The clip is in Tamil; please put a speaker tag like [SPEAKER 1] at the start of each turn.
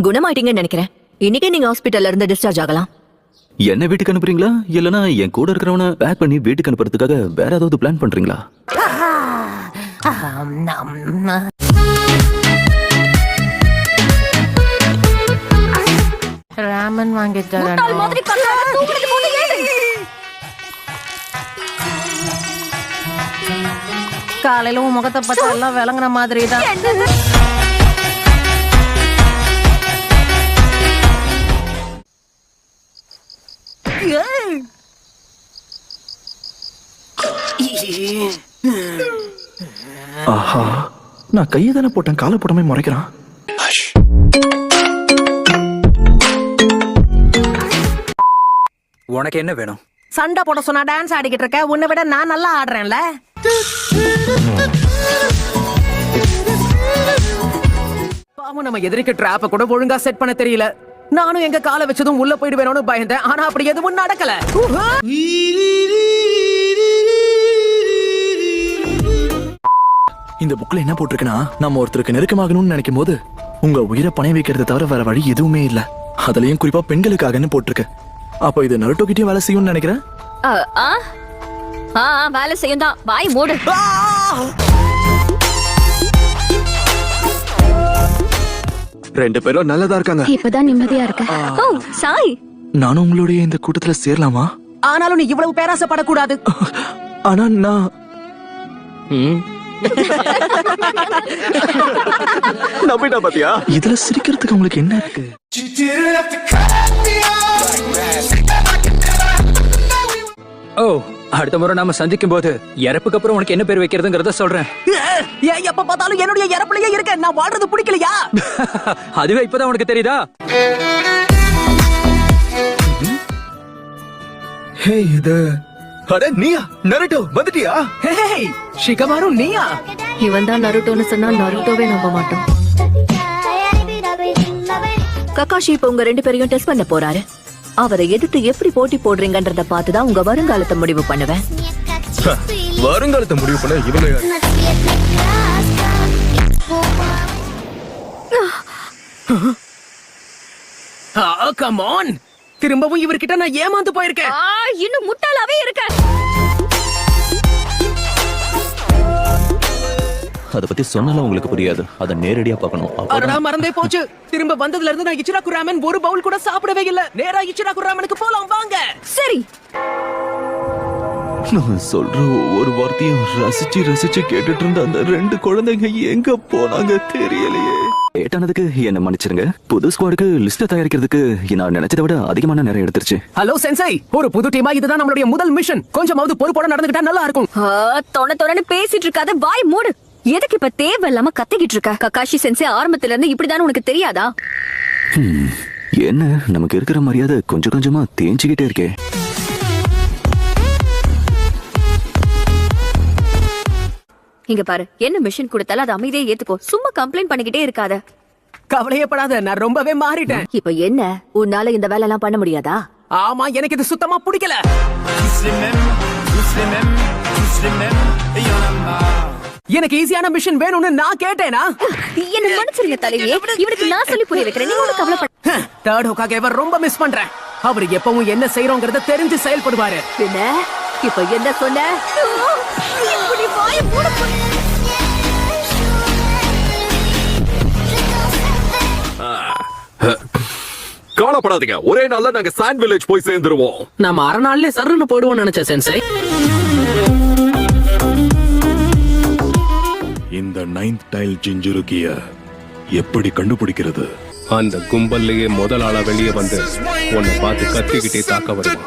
[SPEAKER 1] குணமாயிட்டீங்கன்னு நினைக்கிறேன். இன்னைக்கே நீங்க ஹாஸ்பிட்டல்ல இருந்து டிஸ்சார்ஜ் ஆகலாம்.
[SPEAKER 2] என்ன வீட்டுக்கு அனுப்புறீங்களா இல்லனா என் கூட இருக்கிறவன பேக் பண்ணி வீட்டுக்கு அனுப்புறதுக்காக வேற ஏதாவது பிளான் பண்றீங்களா?
[SPEAKER 3] ராமன் வாங்கி தரேன். காலையில உன் முகத்தை பார்த்தா எல்லாம் விளங்குற மாதிரி தான்.
[SPEAKER 4] ஆஹா, நான் கையை தானே போட்டேன், காலை போடாம முறைக்கிறான்.
[SPEAKER 5] உனக்கு என்ன வேணும்?
[SPEAKER 3] சண்டை போட சொன்னா டான்ஸ் ஆடிக்கிட்டு இருக்க. உன்னை விட நான் நல்லா ஆடுறேன்ல. பாவம், நம்ம எதிரிக்கு டிராப்ப கூட ஒழுங்கா செட் பண்ண தெரியல. நானும் எங்க காலை வச்சதும் உள்ள போயிடுவேணும்னு பயந்தேன். ஆனா அப்படி எதுவும் நடக்கல.
[SPEAKER 4] இந்த புக்ல என்ன போட்டிருக்குன்னா, நம்ம ஒருத்தருக்கு நெருக்கமாகணும்னு நினைக்கும் போது உங்க உயிரை பணைய வைக்கிறத தவிர வேற வழி எதுவுமே இல்ல. அதுலயும் குறிப்பா பெண்களுக்காகன்னு போட்டிருக்கு. அப்ப இது நருட்டோ கிட்டே வேலை செய்யும்னு நினைக்கிறேன்.
[SPEAKER 1] வேலை செய்யும் தான். வாய் மூடு.
[SPEAKER 4] ரெண்டு பேரும் நல்லதா இருக்காங்க.
[SPEAKER 1] இப்பதான் நிம்மதியா இருக்க. ஓ சாய்,
[SPEAKER 4] நானும் உங்களுடைய இந்த கூட்டத்துல சேரலாமா?
[SPEAKER 3] ஆனாலும் நீ இவ்வளவு பேராசப்படக்கூடாது.
[SPEAKER 4] ஆனா நான் நம்பிட்டா பாத்தியா? இதுல சிரிக்கிறதுக்கு உங்களுக்கு என்ன இருக்கு?
[SPEAKER 5] ஓ, அடுத்த முறை நாம சந்திக்கும் போது இறப்புக்கு அப்புறம் உனக்கு என்ன பேர் வைக்கிறதுங்கறத சொல்றேன்.
[SPEAKER 3] ஏன் எப்ப பார்த்தாலும் என்னுடைய இறப்புலயே இருக்க? நான் வாழ்றது பிடிக்கலையா?
[SPEAKER 5] அதுவே இப்பதான் உனக்கு தெரியுதா?
[SPEAKER 4] ஹே, இது அட நீயா? நருட்டோ வந்துட்டியா?
[SPEAKER 3] ஹே, ஷிகமாரு நீயா?
[SPEAKER 1] இவன் தான் நருட்டோன்னு சொன்னா நருட்டோவே நம்ப மாட்டோம். கக்காஷி இப்ப உங்க ரெண்டு பேரையும் டெஸ்ட் பண்ண போறாரு. அவரை எதிர்த்து எப்படி போட்டி போடுறீங்கன்றத பார்த்துதான் உங்க வருங்காலத்தை முடிவு பண்ணுவேன்.
[SPEAKER 4] வருங்காலத்தை முடிவு பண்ண இவங்க
[SPEAKER 3] கம் ஆன். திரும்பவும் இவர்கிட்ட நான் ஏமாந்து போயிருக்கேன்.
[SPEAKER 1] இன்னும் முட்டாளாவே இருக்க.
[SPEAKER 2] அத பத்தி சொன்னால உங்களுக்கு புரியாது. அத நேரடியா பார்க்கணும்.
[SPEAKER 3] அடடா, மறந்தே போச்சு. திரும்ப வந்ததுல இருந்து நான் இச்சிராகு ராமன் ஒரு பவுல் கூட சாப்பிடவே இல்ல. நேரா இச்சிராகு ராமனுக்கு போலாம் வாங்க.
[SPEAKER 1] சரி.
[SPEAKER 2] நான் சொல்ற ஒவ்வொரு வார்த்தையும் ரசிச்சு ரசிச்சு கேட்டுட்டு இருந்த அந்த ரெண்டு குழந்தைங்க எங்க போனாங்க தெரியலையே. லேட்டானதுக்கு என்ன மன்னிச்சிருங்க. புது ஸ்குவாடுக்கு லிஸ்ட் தயாரிக்கிறதுக்கு நான் நினைச்சதை விட அதிகமான நேரம் எடுத்துருச்சு.
[SPEAKER 3] ஹலோ சென்சை, ஒரு புது டீமா இதுதான் நம்மளுடைய முதல் மிஷன். கொஞ்சமாவது பொறுப்போட நடந்துக்கிட்டா நல்லா இருக்கும்.
[SPEAKER 1] தொண பேசிட்டு இருக்காத, வாய் மூடு. எதுக்கு இப்ப தேவையில்லாம கத்திக்கிட்டு இருக்க? கக்காஷி சென்சே ஆரம்பத்துல இருந்து இப்படிதான் உனக்கு தெரியாதா?
[SPEAKER 2] என்ன, நமக்கு இருக்கிற மரியாதை கொஞ்சம் கொஞ்சமா தேஞ்சுக்கிட்டே இருக்கே.
[SPEAKER 1] இங்க பாரு, என்ன மிஷன் கொடுத்தாலும் அது அமைதியே ஏத்துக்கோ. சும்மா கம்ப்ளைண்ட் பண்ணிக்கிட்டே இருக்காத.
[SPEAKER 3] கவலையப்படாத, நான் ரொம்பவே மாறிட்டேன்.
[SPEAKER 1] இப்ப என்ன, உன்னால இந்த வேலை எல்லாம் பண்ண முடியாதா?
[SPEAKER 3] ஆமா, எனக்கு இது சுத்தமா பிடிக்கல. எனக்கு ஈஸியான மிஷன் வேணும்னு நான் கேட்டேனா?
[SPEAKER 1] என்ன மன்னிச்சிருங்க தலைவியே, இவனுக்கு நான் சொல்லி புரிய வைக்கிறேன். நீங்க ஒன்னும் கவலைப்பட.
[SPEAKER 3] தேர்ட் ஹோக்காகே ரொம்ப மிஸ் பண்றேன். அவர் எப்பவும் என்ன செய்யறோங்கிறத தெரிஞ்சு செயல்படுவாரு.
[SPEAKER 1] என்ன இப்ப என்ன சொன்ன? இப்படி வாயை மூடு.
[SPEAKER 6] கவலைப்படாதீங்க, ஒரே நாள்ல நாங்க சாண்ட் வில்லேஜ் போய் சேர்ந்துருவோம்.
[SPEAKER 3] நம்ம அரை நாள்லயே சர்ன்னு போடுவோம்னு நினைச்சேன் சென்சை.
[SPEAKER 6] இந்த 9th டைல் ஜிஞ்சுருகிய எப்படி கண்டுபிடிக்கிறது?
[SPEAKER 7] அந்த கும்பல்லையே முதல் ஆளா வெளியே வந்து உன்னை பார்த்து கத்திக்கிட்டே தாக்க வருவான்.